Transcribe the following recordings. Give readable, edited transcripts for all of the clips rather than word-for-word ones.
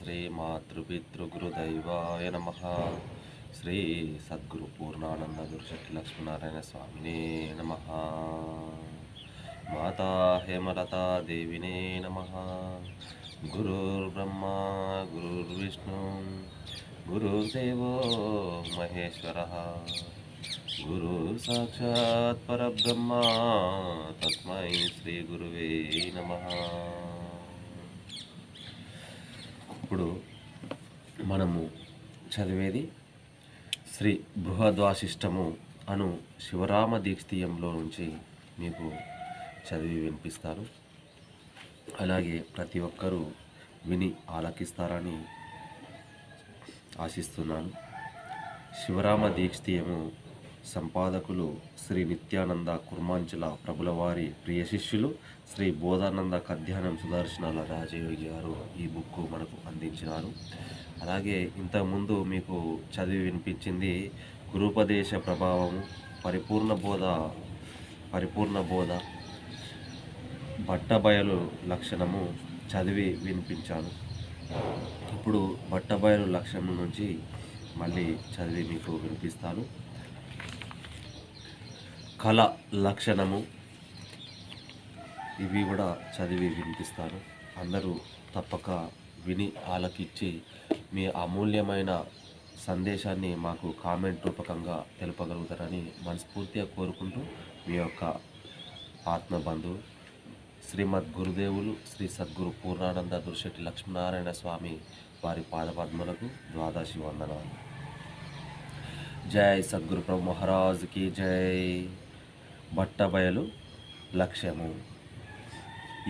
శ్రీమాతృపితృగురుదైవాయ నమః. శ్రీ సద్గురు పూర్ణానంద గురుశక్తి లక్ష్మీనారాయణ స్వామినే నమః. మాతా హేమలతా దేవినే నమః. గురుర్బ్రహ్మ గురుర్విష్ణు గురుర్దేవో మహేశ్వరః. గురు సాక్షాత్ పరబ్రహ్మ తస్మై శ్రీ గురువే నమః. ఇప్పుడు మనము చదివేది శ్రీ బృహద్వాసిష్టము అను శివరామ దీక్షితీయంలో నుంచి మీకు చదివి వినిపిస్తాను. అలాగే ప్రతి ఒక్కరూ విని ఆలకిస్తారని ఆశిస్తున్నాను. శివరామ దీక్షితీయము సంపాదకులు శ్రీ నిత్యానంద కుర్మాంచల ప్రభులవారి ప్రియ శిష్యులు శ్రీ బోధానంద కధ్యానం సుదర్శనాల రాజయోగి గారు ఈ బుక్ మనకు అందించినారు. అలాగే ఇంతకుముందు మీకు చదివి వినిపించింది గురుపదేశ ప్రభావము, పరిపూర్ణ బోధ, బట్టబయలు లక్షణము చదివి వినిపించాను. ఇప్పుడు బట్టబయలు లక్షణం నుంచి మళ్ళీ చదివి మీకు వినిపిస్తాను. కళ లక్షణము, ఇవి కూడా చదివి వినిపిస్తాను. అందరూ తప్పక విని ఆలకించి మీ అమూల్యమైన సందేశాన్ని మాకు కామెంట్ రూపకంగా తెలుపగలుగుతారని మనస్ఫూర్తిగా కోరుకుంటూ మీ యొక్క ఆత్మబంధువు శ్రీమద్ గురుదేవులు శ్రీ సద్గురు పూర్ణానంద గురుశెట్టి లక్ష్మీనారాయణ స్వామి వారి పాదపద్మలకు ద్వాదశి వందనాలు. జై సద్గురు ప్రభు మహారాజుకి జై. బట్టబయలు లక్ష్యము.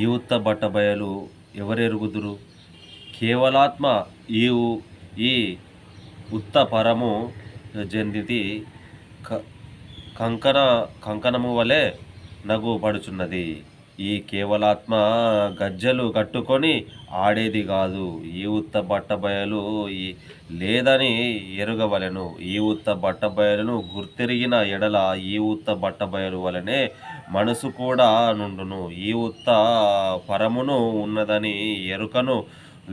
ఈ ఉత్త బట్టబయలు ఎవరెరుగుదురు? కేవలాత్మ ఈ ఉత్త పరము జందితి కంకణము వలె నగుపడుచున్నది. ఈ కేవలాత్మ గజ్జలు కట్టుకొని ఆడేది కాదు. ఈ ఉత్త బట్టబయలు లేదని ఎరుగవలెను. ఈ ఉత్త బట్టబయలును గుర్తెరిగిన ఎడల ఈ ఉత్త బట్టబయలు వలనే మనసు కూడా నుండును. ఈ ఉత్త పరమును ఉన్నదని ఎరుకను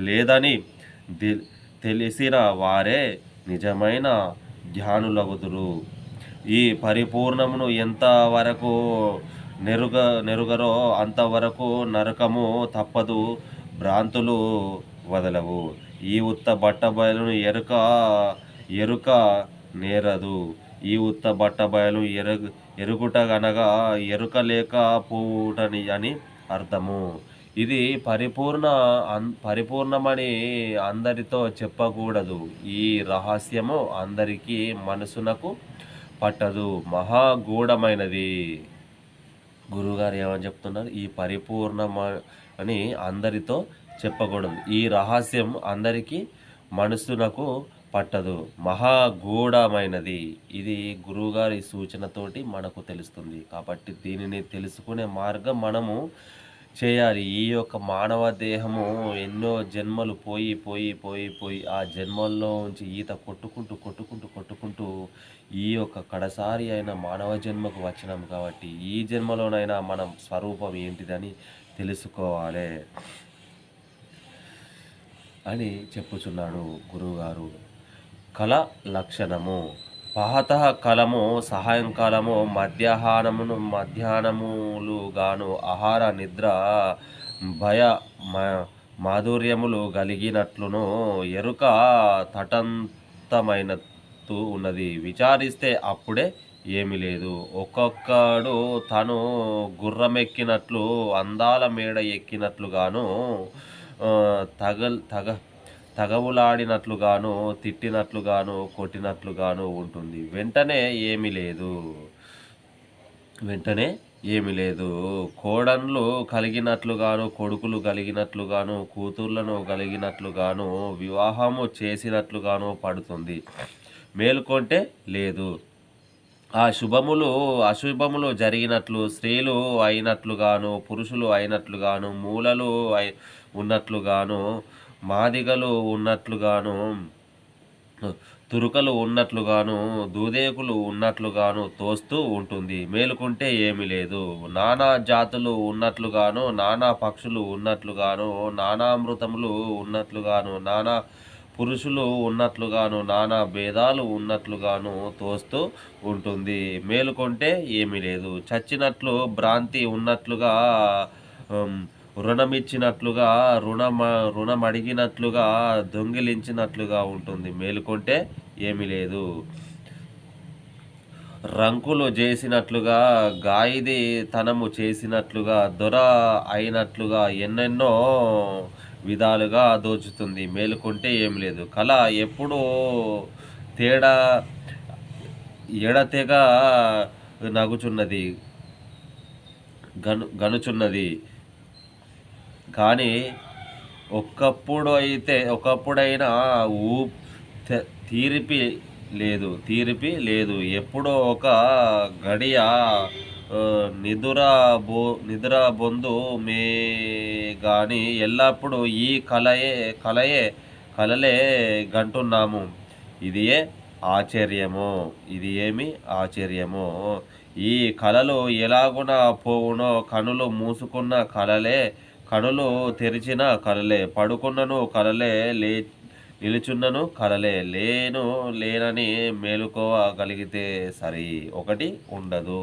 లేదని తెలిసిన వారే నిజమైన జ్ఞానులగుదురు. ఈ పరిపూర్ణమును ఎంత వరకు నెరుగరో అంతవరకు నరకము తప్పదు, భ్రాంతులు వదలవు. ఈ ఉత్త బట్టబయలును ఎరుక నేరదు. ఈ ఉత్త బట్టబయలు ఎరుగుట గనగా ఎరుక లేక పోవుటని అని అర్థము. ఇది పరిపూర్ణమని అందరితో చెప్పకూడదు. ఈ రహస్యము అందరికీ మనసునకు పట్టదు, మహాగూఢమైనది. గురువుగారు ఏమని చెప్తున్నారు? ఈ పరిపూర్ణమని అందరితో చెప్పకూడదు. ఈ రహస్యం అందరికీ మనసునకు పట్టదు, మహాగూఢమైనది. ఇది గురువుగారి సూచనతోటి మనకు తెలుస్తుంది. కాబట్టి దీనిని తెలుసుకునే మార్గం మనము చేయాలి. ఈ యొక్క మానవ దేహము ఎన్నో జన్మలు పోయి ఆ జన్మల్లో నుంచి ఈత కొట్టుకుంటూ ఈ యొక్క కడసారి అయిన మానవ జన్మకు వచ్చినాం. కాబట్టి ఈ జన్మలోనైనా మనం స్వరూపం ఏంటిదని తెలుసుకోవాలి అని చెప్పుచున్నాడు గురువుగారు. కళ లక్షణము. ప్రాతః కాలము, సాయంకాలము, మధ్యాహ్నములు గాను ఆహార నిద్ర భయ మాధుర్యములు కలిగినట్లును ఎరుక తటంతమైనట్టు ఉన్నది. విచారిస్తే అప్పుడే ఏమీ లేదు. ఒక్కొక్కడు తను గుర్రమెక్కినట్లు, అందాల మేడ ఎక్కినట్లుగాను, తగవులాడినట్లుగాను, తిట్టినట్లుగాను, కొట్టినట్లుగాను ఉంటుంది. వెంటనే ఏమీ లేదు. కోడన్లు కలిగినట్లుగాను, కొడుకులు కలిగినట్లుగాను, కూతుర్లను కలిగినట్లుగాను, వివాహము చేసినట్లుగాను పడుతుంది. మేలుకొంటే లేదు. ఆ అశుభములు జరిగినట్లు, స్త్రీలు అయినట్లుగాను, పురుషులు అయినట్లుగాను, మూలలు ఉన్నట్లుగాను, మాదిగలు ఉన్నట్లుగాను, తురుకలు ఉన్నట్లుగాను దూదేకులు ఉన్నట్లుగాను తోస్తూ ఉంటుంది. మేలుకుంటే ఏమీ లేదు. నానా జాతులు ఉన్నట్లుగాను నానా పక్షులు ఉన్నట్లుగాను నానామృతములు ఉన్నట్లుగాను నానా పురుషులు ఉన్నట్లుగాను నానా భేదాలు ఉన్నట్లుగాను తోస్తూ ఉంటుంది. మేలుకొంటే ఏమీ లేదు. చచ్చినట్లు భ్రాంతి ఉన్నట్లుగా రుణమిచ్చినట్లుగా రుణమడిగినట్లుగా దొంగిలించినట్లుగా ఉంటుంది. మేలుకొంటే ఏమీ లేదు. రంకులు చేసినట్లుగా గాయిదీ తనము చేసినట్లుగా దొర అయినట్లుగా ఎన్నెన్నో విధాలుగా దోచుతుంది. మేలుకొంటే ఏమి లేదు. కళ ఎప్పుడూ తేడా ఎడతెగ నగుచున్నది గనుచున్నది కానీ ఒకప్పుడైనా తీరిపి లేదు. ఎప్పుడో ఒక గడియ నిదురబొందు మే గాని ఎల్లప్పుడూ ఈ కలలే గంటున్నాము. ఇది ఏమి ఆశ్చర్యమో! ఈ కలలు ఎలాగున పోవునో కనులు మూసుకున్న కలలే, కనులు తెరిచిన కలలే, పడుకున్నను కలలే, నిలుచున్నను కలలే. లేనని మేలుకోగలిగితే సరి, ఒకటి ఉండదు.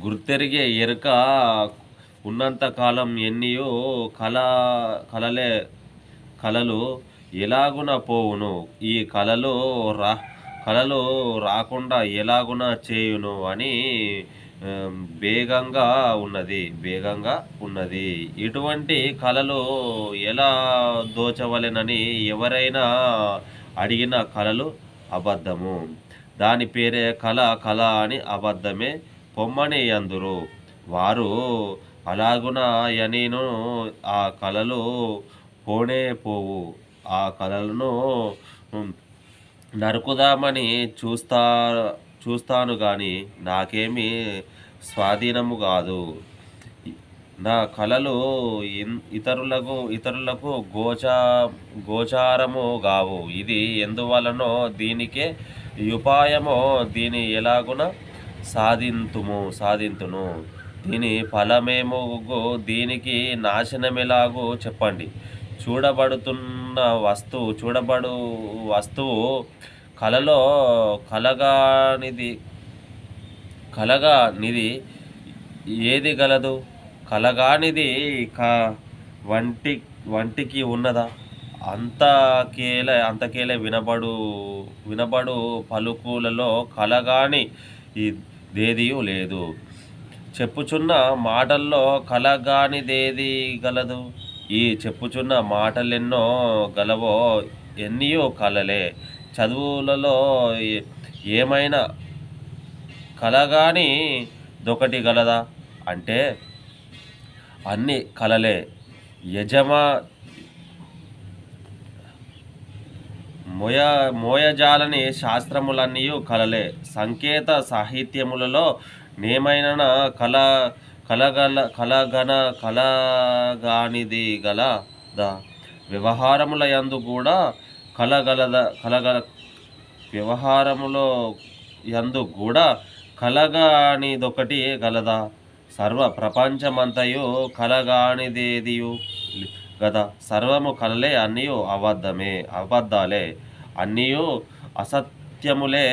గుర్తెరిగే ఎరుక ఉన్నంతకాలం ఎన్నియో కలలు ఎలాగున పోవును, ఈ కలలు రాకుండా ఎలాగున చేయును అని వేగంగా ఉన్నది. ఇటువంటి కలలు ఎలా దోచవలెనని ఎవరైనా అడిగిన కలలు అబద్ధము. దాని పేరే కళ అని అబద్ధమే పొమ్మని అందురు. వారు అలాగున యనీను ఆ కలలు పోనే పోవు. ఆ కలలను నరుకుదామని చూస్తాను గాని నాకేమీ స్వాధీనము కాదు. నా కలలు ఇతరులకు గోచారము గావు. ఇది ఎందువలనో దీనికే ఉపాయమో దీని ఎలాగున సాధింతును. దీని ఫలమేమోగో దీనికి నాశనమెలాగో చెప్పండి. చూడబడు వస్తువు కలలో కలగానిది ఏది గలదు? కలగానిది వంటికి ఉన్నదా? అంతకేల వినబడు పలుకులలో కలగాని దేదియు లేదు. చెప్పుచున్న మాటల్లో కలగానిదేది గలదు? ఈ చెప్పుచున్న మాటలెన్నో గలవో ఎన్నియో కలలే. చదువులలో ఏమైనా కలగాని దొకటి గలదా అంటే అన్ని కలలే. మోయజాలని శాస్త్రములన్నీయు కలలే. సంకేత సాహిత్యములలో నేమైన కలగానిది గలదా? వ్యవహారముల యందు కూడా కలగానిదొకటి గలదా? సర్వ ప్రపంచమంతయు కలగానిదేదియు గదా? సర్వము కలలే, అన్నీయు అబద్ధాలే, అన్నీయు అసత్యములే.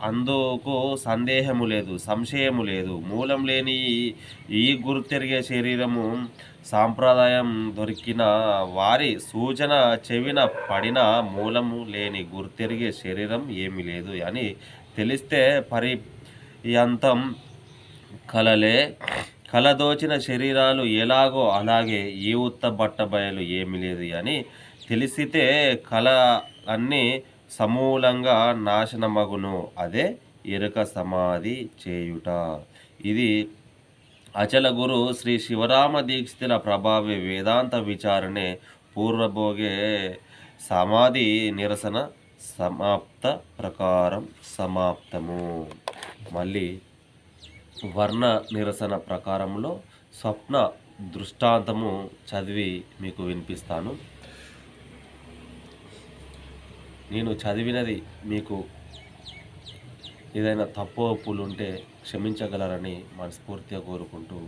అందుకు సందేహము లేదు, సంశయము లేదు. మూలం లేని ఈ గుర్తెరిగే శరీరము సాంప్రదాయం దొరికిన వారి సూచన చెవిన పడిన మూలము లేని గుర్తెరిగే శరీరం ఏమీ లేదు అని తెలిస్తే పర్యంతం కలలే. కలదోచిన శరీరాలు ఎలాగో అలాగే ఈ ఉత్త బట్టబయలు ఏమీ లేదు అని తెలిసితే కళ అన్నీ సమూలంగా నాశనమగును. అదే ఎరుక సమాధి చేయుట. ఇది అచల గురు శ్రీ శివరామ దీక్షితుల ప్రభావి వేదాంత విచారణೆ పూర్వభోగే సమాధి నిరసన సమాప్త ప్రకారం సమాప్తము. మళ్ళీ వర్ణ నిరసన ప్రకారంలో స్వప్న దృష్టాంతము చదివి మీకు వినిపిస్తాను. నేను చదివినది మీకు ఏదైనా తప్పు ఒప్పులు ఉంటే క్షమించగలరని మనస్ఫూర్తిగా కోరుకుంటూ,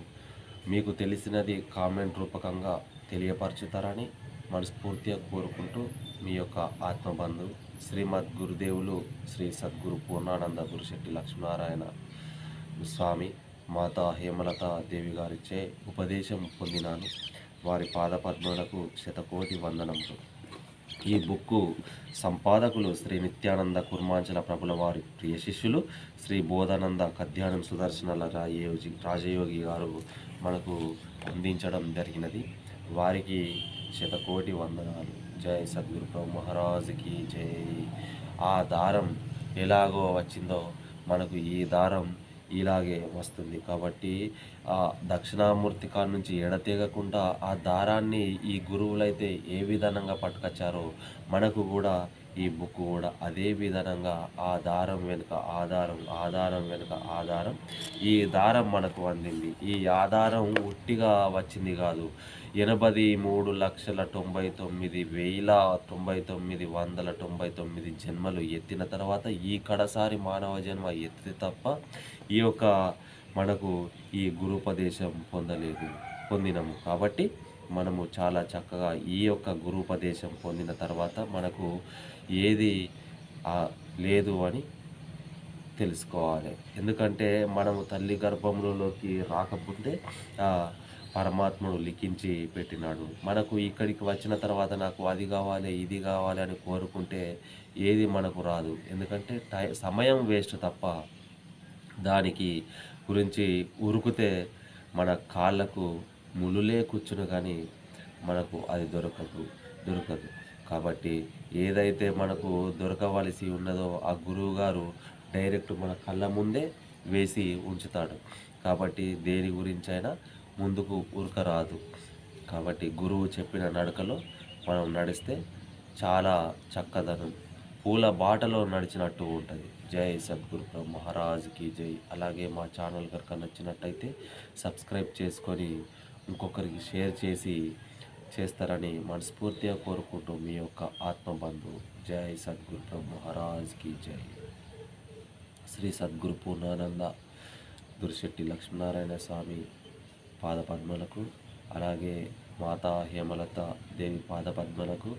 మీకు తెలిసినది కామెంట్ రూపకంగా తెలియపరచుతారని మనస్ఫూర్తిగా కోరుకుంటూ, మీ యొక్క ఆత్మబంధు శ్రీమద్ గురుదేవులు శ్రీ సద్గురు పూర్ణానంద గురుశెట్టి లక్ష్మీనారాయణ స్వామి మాతా హేమలత దేవి గారిచే ఉపదేశం పొందినాను. వారి పాదపద్మలకు శతకోటి వందనములు. ఈ బుక్కు సంపాదకులు శ్రీ నిత్యానంద కుర్మాంచల ప్రభుల వారి ప్రియ శిష్యులు శ్రీ బోధానంద కధ్యానం సుదర్శనల రాజయోగి గారు మనకు అందించడం జరిగినది. వారికి శతకోటి వందనాలు. జై సద్గురు ప్రభు మహారాజుకి జై. ఆ దారం ఎలాగో వచ్చిందో మనకు ఈ దారం ఇలాగే వస్తుంది. కాబట్టి ఆ దక్షిణామూర్తి కాడ నుంచి ఎడతెగకుండా ఆ దారాన్ని ఈ గురువులైతే ఏ విధంగా పట్టుకొచ్చారో మనకు కూడా ఈ బుక్ కూడా అదే విధంగా ఆ దారం వెనుక ఆధారం, ఆధారం వెనుక ఆధారం, ఈ దారం మనకు అందింది. ఈ ఆధారం ఉట్టిగా వచ్చింది కాదు. 83,99,099 జన్మలు ఎత్తిన తర్వాత ఈ కడసారి మానవ జన్మ ఎత్తితే తప్ప ఈ యొక్క మనకు ఈ గురుపదేశం పొందినము. కాబట్టి మనము చాలా చక్కగా ఈ యొక్క గురుపదేశం పొందిన తర్వాత మనకు ఏది లేదు అని తెలుసుకోవాలి. ఎందుకంటే మనము తల్లి గర్భంలోకి రాకముందే పరమాత్ముడు లిఖించి పెట్టినాడు. మనకు ఇక్కడికి వచ్చిన తర్వాత నాకు అది కావాలి, ఇది కావాలి అని కోరుకుంటే ఏది మనకు రాదు. ఎందుకంటే సమయం వేస్ట్ తప్ప దానికి గురించి ఉరుకుతే మన కాళ్ళకు ములులే కూర్చును కానీ మనకు అది దొరకదు. కాబట్టి ఏదైతే మనకు దొరకవలసి ఉన్నదో ఆ గురువు గారు డైరెక్ట్ మన కళ్ళ ముందే వేసి ఉంచుతాడు. కాబట్టి దేని గురించైనా ముందుకు ఉరకరాదు. కాబట్టి గురువు చెప్పిన నడకలో మనం నడిస్తే చాలా చక్కదనం, పూల బాటలో నడిచినట్టు ఉంటుంది. జై సద్గురు ప్రభు మహారాజ్కి జై. అలాగే మా ఛానల్ కనుక నచ్చినట్టయితే సబ్స్క్రైబ్ చేసుకొని ఇంకొకరికి షేర్ చేస్తారని మనస్ఫూర్తిగా కోరుకుంటూ మీ యొక్క ఆత్మబంధు. జై సద్గురు ప్రభు మహారాజ్కి జై. శ్రీ సద్గురు పూర్ణానంద గురుశెట్టి లక్ష్మీనారాయణ స్వామి పాదపద్మలకు, అలాగే మాతా హేమలత దేవి పాదపద్మలకు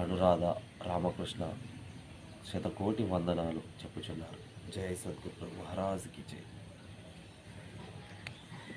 అనురాధ రామకృష్ణ శతకోటి వందనాలు చెప్పుచున్నారు. జై సద్గురు మహారాజ్కి జై.